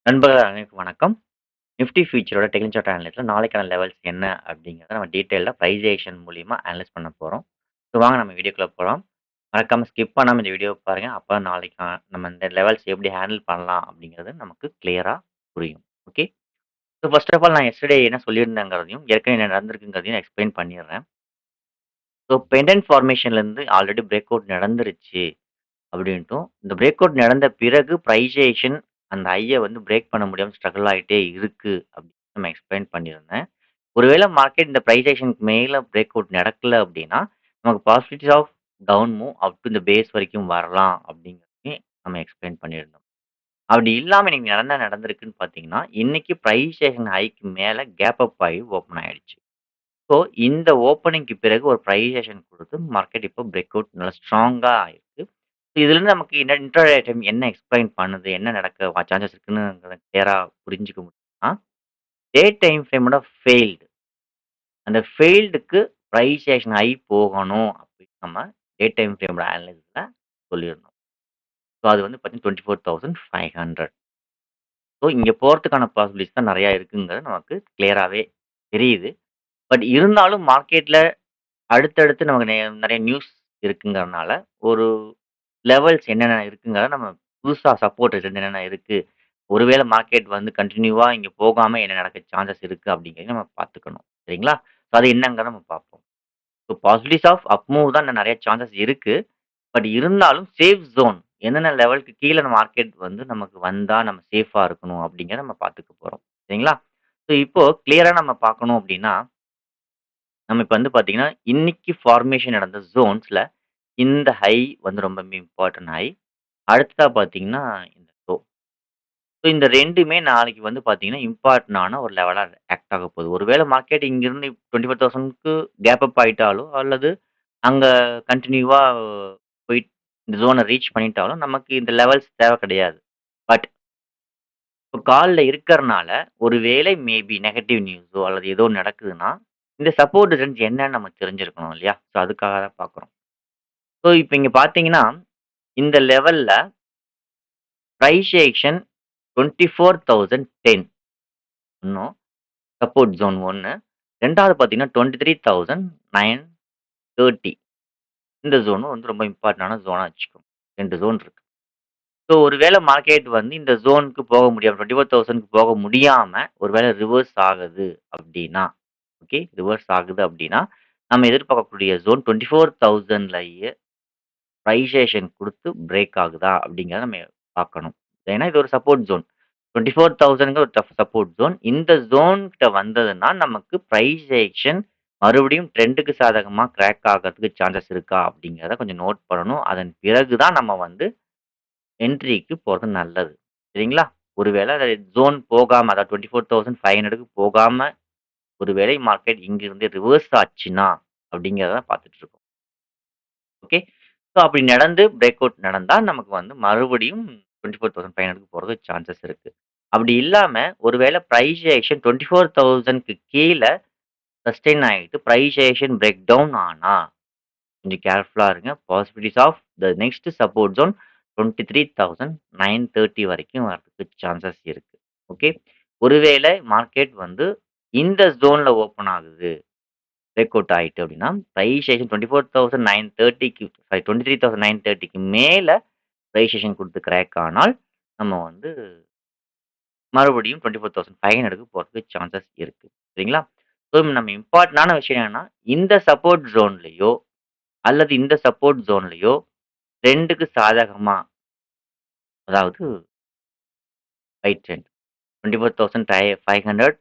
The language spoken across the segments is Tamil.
நண்பர்கள் அனைவருக்கும் வணக்கம். நிஃப்டி ஃபியூச்சரோட டெக்னிக்கல் சார்ட் அனலைஸ்ல நாளைக்கான லெவல்ஸ் என்ன அப்படிங்கிறத நம்ம டீட்டெயில்டா பிரைஸேஷன் மூலியமா அனலைஸ் பண்ண போறோம். ஸோ வாங்க நம்ம வீடியோக்குள்ள போலாம். மறக்காம ஸ்கிப் பண்ணாம இந்த வீடியோ பாருங்க. அப்ப நாளைக்கு நம்ம இந்த லெவல்ஸ் எப்படி ஹேண்டில் பண்ணலாம் அப்படிங்கிறது நமக்கு கிளியரா புரியும். Okay. So first of all நான் எஸ்டர்டே என்ன சொல்லியிருந்தேங்கிறதையும், ஏற்கனவே என்ன நடந்திருக்குங்கிறதையும் எக்ஸ்பிளைன் பண்ணிடுறேன். ஸோ பெண்டன்ட் ஃபார்மேஷன்லேருந்து ஆல்ரெடி பிரேக் அவுட் நடந்துருச்சு. அப்படின்ட்டும், இந்த பிரேக் அவுட் நடந்த பிறகு பிரைஸேஷன் அந்த ஹைய வந்து பிரேக் பண்ண முடியாம ஸ்ட்ரகிள் ஆயிட்டே இருக்கு அப்படின்னு நம்ம எக்ஸ்பிளைன் பண்ணியிருந்தேன். ஒருவேளை மார்க்கெட் இந்த பிரைஸேஷனுக்கு மேல பிரேக் அவுட் நடக்கல அப்படின்னா, நமக்கு possibilities of down move up to இந்த பேஸ் வரைக்கும் வரலாம் அப்படிங்கிறதையும் நம்ம எக்ஸ்பிளைன் பண்ணியிருந்தோம். அப்படி இல்லாம இன்னைக்கு என்ன நடந்திருக்குன்னு பார்த்தீங்கன்னா, இன்னைக்கு பிரைஸேஷன் ஹைக்கு மேல கேப் அப் ஆகி ஓப்பன் ஆயிடுச்சு. ஸோ இந்த ஓப்பனிங்க்கு பிறகு ஒரு பிரைஸேஷன் குடுத்து மார்க்கெட் இப்போ பிரேக் அவுட் நல்லா ஸ்ட்ராங்கா ஆயிருக்கு. இதுலருந்து நமக்கு என்ன இன்ட்ராடே டைம் என்ன எக்ஸ்பிளைன் பண்ணுது? என்ன நடக்க சான்சஸ் இருக்குன்னு கிளியரா புரிஞ்சுக்க முடியும்னா, டே டைம் ஃப்ரேமோட ஃபெயில்டு. அந்த ஃபெயில்டுக்கு பிரைஸேஷன் ஹை போகணும் அப்படின்னு நம்ம டே டைம் ஃப்ரேமோட அனலைசிஸ்ல சொல்லியிருந்தோம். ஸோ அது வந்து பார்த்தீங்கன்னா 24,500. ஸோ இங்க போறதுக்கான பாசிபிலிட்டிஸ் தான் நெறையா இருக்குங்கிறது நமக்கு கிளியராவே தெரியுது. பட் இருந்தாலும் மார்க்கெட்ல அடுத்தடுத்து நமக்கு நெறைய நியூஸ் இருக்குங்கிறனால, ஒரு லெவல்ஸ் என்னென்ன இருக்குங்கிறத நம்ம புதுசா சப்போர்ட் என்னென்ன இருக்கு. ஒருவேளை மார்க்கெட் வந்து கன்டினியூவா இங்க போகாம என்ன நடக்க சான்சஸ் இருக்கு அப்படிங்கிறத நம்ம பார்த்துக்கணும். சரிங்களா? ஸோ அது என்னங்கிறத நம்ம பார்ப்போம். So possibilities of up move தான் நெறைய சான்சஸ் இருக்கு. பட் இருந்தாலும் சேஃப் ஜோன் என்னென்ன லெவலுக்கு கீழ மார்க்கெட் வந்து நமக்கு வந்தா நம்ம சேஃபா இருக்கணும் அப்படிங்கிறத நம்ம பார்த்துக்க போறோம். சரிங்களா? ஸோ இப்போ கிளியரா நம்ம பார்க்கணும் அப்படின்னா நம்ம இப்ப வந்து பார்த்தீங்கன்னா, இன்னைக்கு ஃபார்மேஷன் நடந்த ஜோன்ஸ்ல இந்த ஹை வந்து ரொம்ப இம்பார்ட்டன்ட் ஹை. அடுத்ததா பார்த்தீங்கன்னா, இந்த லோ. ஸோ இந்த 2மே நாளைக்கு வந்து பார்த்தீங்கன்னா, இம்பார்ட்டன்டான ஒரு லெவலா ஆக்ட் ஆக போகுது. ஒருவேளை மார்க்கெட் இங்கிருந்து 24,000க்கு கேப் அப் ஆயிட்டாலோ, அல்லது அங்க கன்டினியூவா போய் இந்த ஜோன ரீச் பண்ணிட்டாலும், நமக்கு இந்த லெவல்ஸ் தேவை கிடையாது. பட் இப்போ கால்ல இருக்கறனால, ஒரு வேளை மேபி நெகட்டிவ் நியூஸோ அல்லது ஏதோ நடக்குதுன்னா, இந்த சப்போர்ட் ரெசிஸ்டன்ஸ் என்னன்னு நம்ம தெரிஞ்சிருக்கணும் இல்லையா? ஸோ அதுக்காக தான் பார்க்குறோம். ஸோ இப்ப இங்க பார்த்தீங்கன்னா, இந்த லெவல்ல பிரைஸ் ஆக்ஷன் 24,010 இன்னும் சப்போர்ட் ஜோன் 1. 2வது பார்த்தீங்கன்னா 23,930 இந்த ஜோனும் வந்து ரொம்ப இம்பார்ட்டன்டான ஜோனா வச்சுக்கோங்க. 2 ஜோன் இருக்கு. ஸோ ஒருவேளை மார்க்கெட் வந்து இந்த ஜோனுக்கு போக முடியாம 24,000க்கு போக முடியாம, ஒருவேளை ரிவர்ஸ் ஆகுது அப்டின்னா, ஓகே. ரிவர்ஸ் ஆகுது அப்டின்னா, நம்ம எதிர்பார்க்கக்கூடிய ஜோன் 24,000லயே பிரைஸேஷன் குடுத்து பிரேக் ஆகுதா அப்படிங்கிறத நம்ம பார்க்கணும். ஏன்னா இது ஒரு சப்போர்ட் ஜோன். 24,000ங்கிற ஒரு சப்போர்ட் ஜோன். இந்த ஜோன் கிட்ட வந்ததுன்னா, நமக்கு பிரைஸ் ஆக்ஷன் மறுபடியும் ட்ரெண்டுக்கு சாதகமா கிராக் ஆகறதுக்கு சான்சஸ் இருக்கா அப்படிங்கிறத கொஞ்சம் நோட் பண்ணணும். அதன் பிறகு தான் நம்ம வந்து என்ட்ரிக்கு போறது நல்லது. சரிங்களா? ஒருவேளை ஜோன் போகாம அதாவது 24,500க்கு போகாம ஒருவேளை மார்க்கெட் இங்கிருந்து ரிவர்ஸ் ஆச்சுன்னா அப்படிங்கிறத பார்த்துட்டு இருக்கோம். ஓகே. ஸோ அப்படி நடந்து பிரேக் அவுட் நடந்தா, நமக்கு வந்து மறுபடியும் 24,500க்கு போறதுக்கு சான்சஸ் இருக்கு. அப்படி இல்லாம, ஒருவேளை பிரைஸ் ஆக்ஷன் 24,000க்கு கீழ சஸ்டெயின் ஆயிட்டு, பிரைஸ் ஆக்ஷன் பிரேக் டவுன் ஆனா, கொஞ்சம் கேர்ஃபுல்லா இருங்க. Possibilities of the next support zone 23,930 வரைக்கும் வரதுக்கு சான்சஸ் இருக்கு. ஓகே. ஒருவேளை மார்க்கெட் வந்து இந்த ஜோன்ல ஓப்பன் ஆகுது. பிரேக் அவுட் ஆயிட்டு அப்படின்னா, பிரைஸேஷன் 24,930க்கு சாரி 23,930க்கு மேல பிரைஸேஷன் குடுத்து கிராக் ஆனால், நம்ம வந்து மறுபடியும் 24,500க்கு போறதுக்கு சான்சஸ் இருக்கு. சரிங்களா? ஸோ நம்ம இம்பார்ட்டன்டான விஷயம் என்னன்னா, இந்த சப்போர்ட் ஜோன்லயோ, அல்லது இந்த சப்போர்ட் ஜோன்லயோ 2க்கு சாதகமா, அதாவது right trend 24,500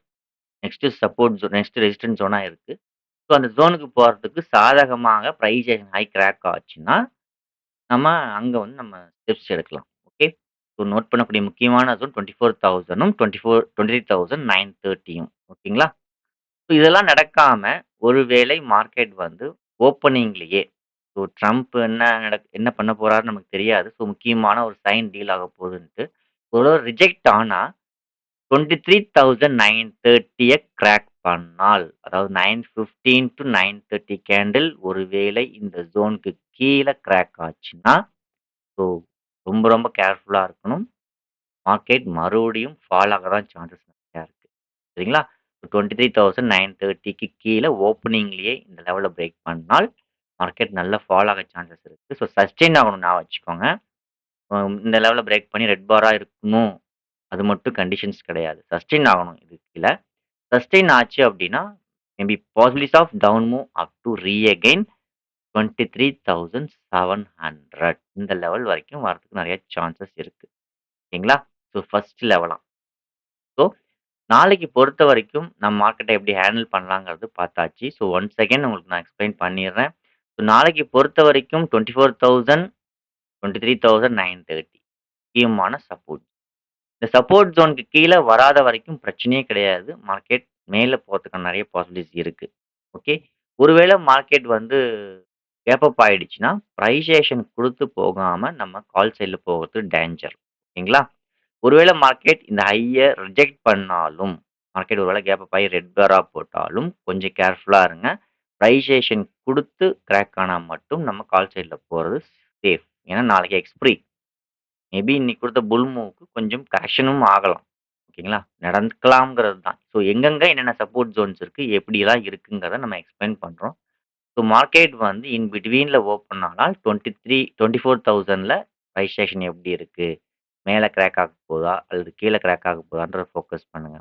next support zone next resistance ஜோனா இருக்கு. ஸோ அந்த ஜோனுக்கு போறதுக்கு சாதகமாக பிரைஸேஷன் ஹை கிராக் ஆச்சுன்னா, நம்ம அங்க வந்து நம்ம ஸ்டெப்ஸ் எடுக்கலாம். ஓகே. ஸோ நோட் பண்ணக்கூடிய முக்கியமான ஜோன் 24,000ம் 23,930யும் ஓகேங்களா? ஸோ இதெல்லாம் நடக்காம ஒருவேளை மார்க்கெட் வந்து ஓப்பனிங்லயே ஸோ ட்ரம்ப் என்ன பண்ண போறாருன்னு நமக்கு தெரியாது. ஸோ முக்கியமான ஒரு சைன் டீல் ஆக போகுதுன்ட்டு. ஒரு ரிஜெக்ட் ஆனா 23,930 கிராக் பண்ணால், அதாவது 9:15 டூ 9:30 கேண்டில் ஒருவேளை இந்த ஜோனுக்கு கீழ கிராக் ஆச்சுன்னா, ஸோ ரொம்ப ரொம்ப கேர்ஃபுல்லா இருக்கணும். மார்க்கெட் மறுபடியும் ஃபால் ஆக தான் சான்சஸ் நெறையா இருக்கு. சரிங்களா? 23,930க்கு கீழ ஓப்பனிங்லயே இந்த லெவல பிரேக் பண்ணால், மார்க்கெட் நல்லா ஃபால் ஆக சான்சஸ் இருக்கு. ஸோ சஸ்டெயின் ஆகணும் ஞாபகம் வச்சுக்கோங்க. இந்த லெவல பிரேக் பண்ணி ரெட் பாரா இருக்கணும். அது மட்டும் கண்டிஷன்ஸ் கிடையாது. சஸ்டெயின் ஆகணும் இதுக்கு கீழ. சஸ்டெயின் ஆச்சு அப்டின்னா, maybe possibilities of down move up to regain 23,700 இந்த லெவல் வரைக்கும் வரதுக்கு நெறைய சான்சஸ் இருக்கு. ஓகேங்களா? So first லெவலாம். ஸோ நாளைக்கு பொறுத்தவரைக்கும் நம்ம மார்க்கெட்ட எப்படி ஹேண்டில் பண்ணலாங்கிறது பார்த்தாச்சு. ஸோ ஒன்ஸ் அகைன் உங்களுக்கு நான் எக்ஸ்ப்ளைன் பண்ணிர்றேன். ஸோ நாளைக்கு பொறுத்தவரைக்கும் 24,000, 23,930 முக்கியமான சப்போர்ட். இந்த சப்போர்ட் ஜோனுக்கு கீழ வராத வரைக்கும் பிரச்சனையே கிடையாது. மார்க்கெட் மேல போறதுக்கான நெறைய பாசிபிலிட்டீஸ் இருக்கு. ஓகே. ஒருவேள மார்க்கெட் வந்து கேப் அப் ஆயிடுச்சுன்னா, பிரைசேஷன் குடுத்து போகாம நம்ம கால் சைட்ல போறது டேஞ்சர். ஓகேங்களா? ஒருவேள மார்க்கெட் இந்த ஹைய ரிஜெக்ட் பண்ணாலும், மார்க்கெட் ஒருவேள கேப் அப் ஆயி ரெட் பாரா போட்டாலும் கொஞ்சம் கேர்ஃபுல்லா இருங்க. பிரைசேஷன் குடுத்து கிராக் ஆனா மட்டும் நம்ம கால் சைட்ல போறது சேஃப். ஏன்னா நாளைக்கு எக்ஸ்பிரி. மேபி இன்னைக்கு குடுத்த புல் மூவ்‌க்கு கொஞ்சம் கரெக்ஷனும் ஆகலாம். ஓகேங்களா? நடக்கலாம்ங்கிறது தான். ஸோ எங்கெங்க என்னென்ன சப்போர்ட் ஜோன்ஸ் இருக்கு, எப்படியெல்லாம் இருக்குங்கிறத நம்ம எக்ஸ்பிளைன் பண்றோம். ஸோ மார்க்கெட் வந்து இன் பிட்வீன்ல ஓப்பன் ஆனால் 24,000ல பிரைஸ் ஆக்ஷன் எப்படி இருக்கு? மேல கிராக் ஆக போதா? அல்லது கீழ கிராக் ஆக போதான்றத ஃபோக்கஸ் பண்ணுங்க.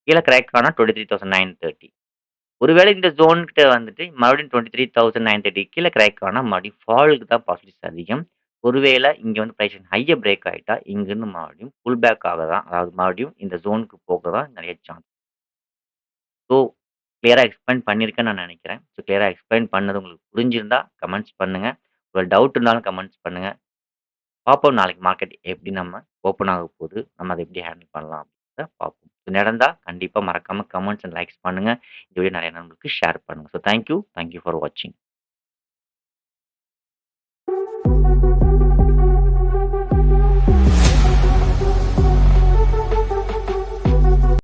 கீழ கிராக் ஆனா 23,930. ஒருவேளை இந்த ஜோன் கிட்ட வந்துட்டு மறுபடியும் 23,930 கீழ கிராக் ஆனா மறுபடியும் ஃபாலுக்கு தான் பாசிபிலிட்டிஸ் அதிகம். ஒருவேளை இங்க வந்து பிரைஸ் ஹைய பிரேக் ஆயிட்டா, இங்கிருந்து மறுபடியும் புல் பேக் ஆக தான், அதாவது மறுபடியும் இந்த ஜோனுக்கு போக தான் நெறைய சான்ஸ். ஸோ கிளியரா எக்ஸ்பிளைன் பண்ணியிருக்கேன்னு நான் நெனைக்கிறேன். ஸோ கிளியரா எக்ஸ்பிளைன் பண்ணது உங்களுக்கு புரிஞ்சிருந்தா கமெண்ட்ஸ் பண்ணுங்க. ஒரு டவுட் இருந்தாலும் கமெண்ட்ஸ் பண்ணுங்க. பார்ப்போம் நாளைக்கு மார்க்கெட் எப்படி நம்ம ஓப்பன் ஆக போகுது. நம்ம அத எப்படி ஹேண்டில் பண்ணலாம் அப்படின்றத பார்ப்போம். இது நடந்தா கண்டிப்பா மறக்காம கமெண்ட்ஸ் அண்ட் லைக்ஸ் பண்ணுங்க. இந்த வீடியோ நெறைய நண்பர்களுக்கு ஷேர் பண்ணுங்க. So thank you. Thank you for வாட்சிங்.